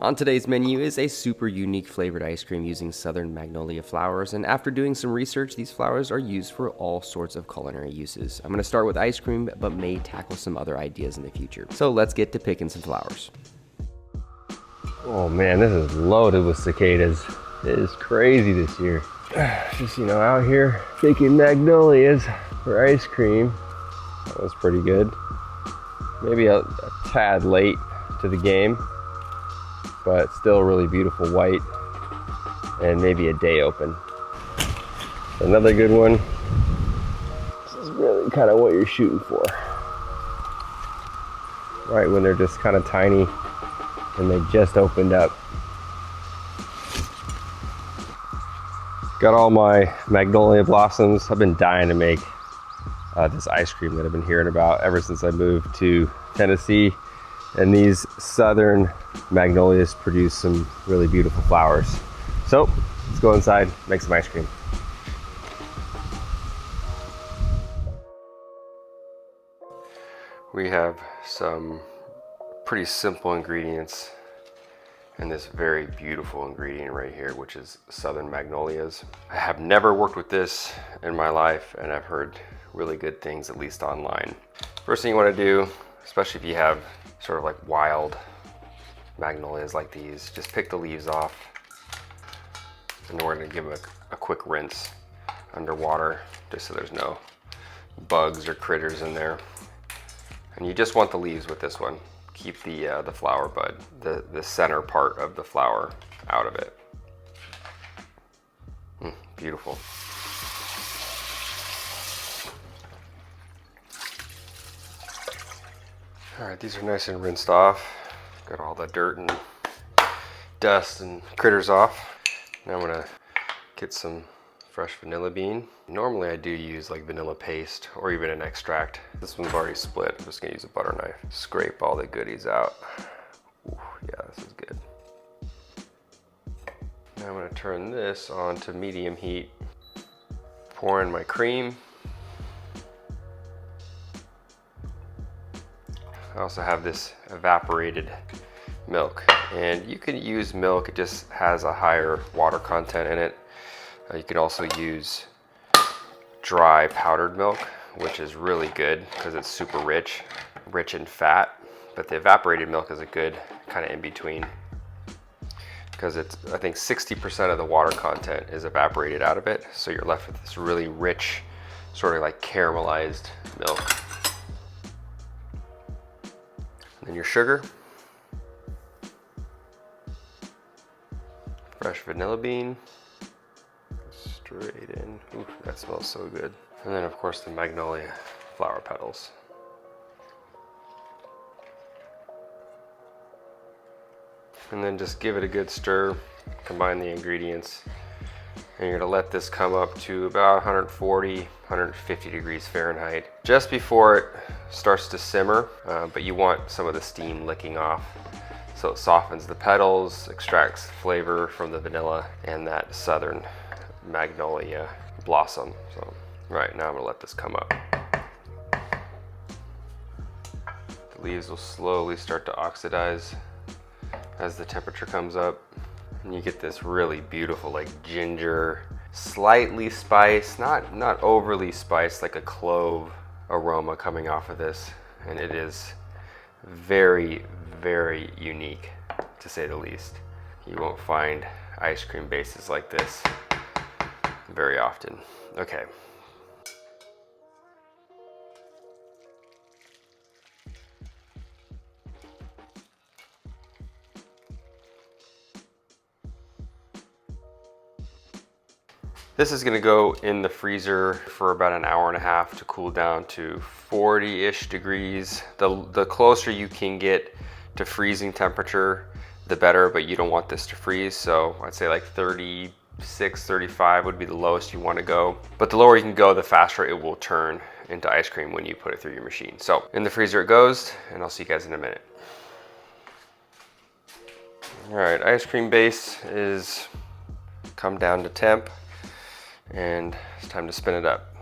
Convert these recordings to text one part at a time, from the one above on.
On today's menu is a super unique flavored ice cream using southern magnolia flowers, and after doing some research, these flowers are used for all sorts of culinary uses. I'm going to start with ice cream, but may tackle some other ideas in the future. So let's get to picking some flowers. Oh man, this is loaded with cicadas. It is crazy this year. Just, out here picking magnolias for ice cream. That was pretty good. Maybe a tad late to the game, but still really beautiful white, and maybe a day open. Another good one. This is really kind of what you're shooting for. Right when they're just kind of tiny and they just opened up. Got all my magnolia blossoms. I've been dying to make this ice cream that I've been hearing about ever since I moved to Tennessee. And these southern magnolias produce some really beautiful flowers. So let's go inside, make some ice cream. We have some pretty simple ingredients and this very beautiful ingredient right here, which is southern magnolias. I have never worked with this in my life, and I've heard really good things, at least online. First thing you want to do, especially if you have sort of like wild magnolias like these, just pick the leaves off, and we're going to give them a quick rinse underwater, just so there's no bugs or critters in there. And you just want the leaves with this one. Keep the flower bud, the center part of the flower, out of it. Beautiful. All right, these are nice and rinsed off. Got all the dirt and dust and critters off. Now I'm gonna get some fresh vanilla bean. Normally I do use like vanilla paste or even an extract. This one's already split. I'm just gonna use a butter knife. Scrape all the goodies out. Ooh, yeah, this is good. Now I'm gonna turn this on to medium heat. Pour in my cream. I also have this evaporated milk, and you can use milk, it just has a higher water content in it. You can also use dry powdered milk, which is really good because it's super rich in fat. But the evaporated milk is a good kind of in between, because it's, I think 60% of the water content is evaporated out of it. So you're left with this really rich, sort of like caramelized milk. And then your sugar, fresh vanilla bean, straight in. Ooh, that smells so good. And then of course the magnolia flower petals. And then just give it a good stir, combine the ingredients, and you're gonna let this come up to about 140, 150 degrees Fahrenheit, just before it starts to simmer, but you want some of the steam licking off. So it softens the petals, extracts flavor from the vanilla and that southern magnolia blossom. So right now I'm gonna let this come up. The leaves will slowly start to oxidize as the temperature comes up, and you get this really beautiful like ginger, slightly spiced, not overly spiced, like a clove aroma coming off of this, and it is very, very unique, to say the least. You won't find ice cream bases like this very often. Okay. This is gonna go in the freezer for about an hour and a half to cool down to 40-ish degrees. The closer you can get to freezing temperature, the better, but you don't want this to freeze. So I'd say like 36, 35 would be the lowest you wanna go. But the lower you can go, the faster it will turn into ice cream when you put it through your machine. So in the freezer it goes, and I'll see you guys in a minute. All right, ice cream base is come down to temp, and it's time to spin it up.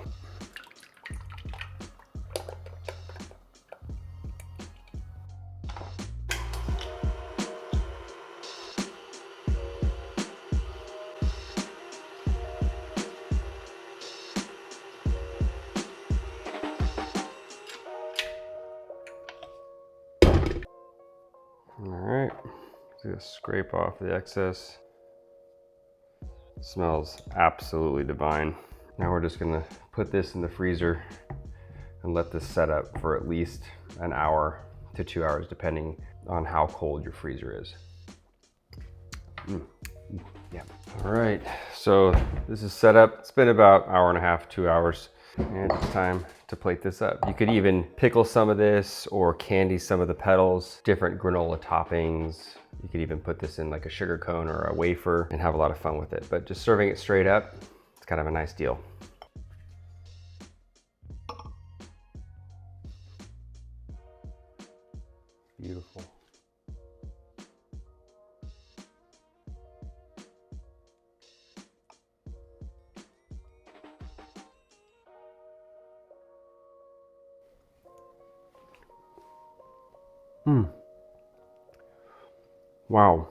Just scrape off the excess. Smells absolutely divine. Now we're just gonna put this in the freezer and let this set up for at least an hour to 2 hours, depending on how cold your freezer is. Yeah. All right, so this is set up. It's been about an hour and a half, 2 hours, and it's time to plate this up. You could even pickle some of this or candy some of the petals, different granola toppings. You could even put this in like a sugar cone or a wafer and have a lot of fun with it. But just serving it straight up, it's kind of a nice deal. Beautiful. Wow.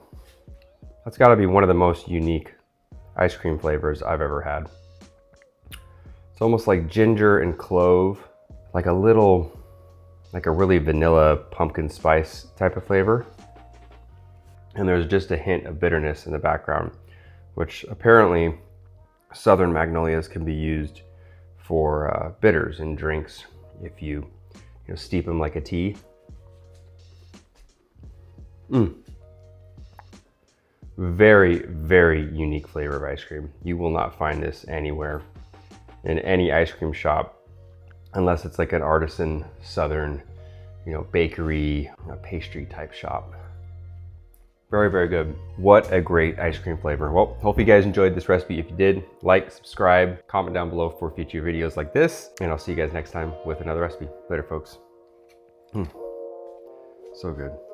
That's got to be one of the most unique ice cream flavors I've ever had. It's almost like ginger and clove, like a really vanilla pumpkin spice type of flavor. And there's just a hint of bitterness in the background, which apparently Southern Magnolias can be used for bitters in drinks if you steep them like a tea. Very, very unique flavor of ice cream. You will not find this anywhere in any ice cream shop unless it's like an artisan Southern, bakery, pastry type shop. Very, very good. What a great ice cream flavor. Well, hope you guys enjoyed this recipe. If you did, like, subscribe, comment down below for future videos like this, and I'll see you guys next time with another recipe. Later, folks. So good.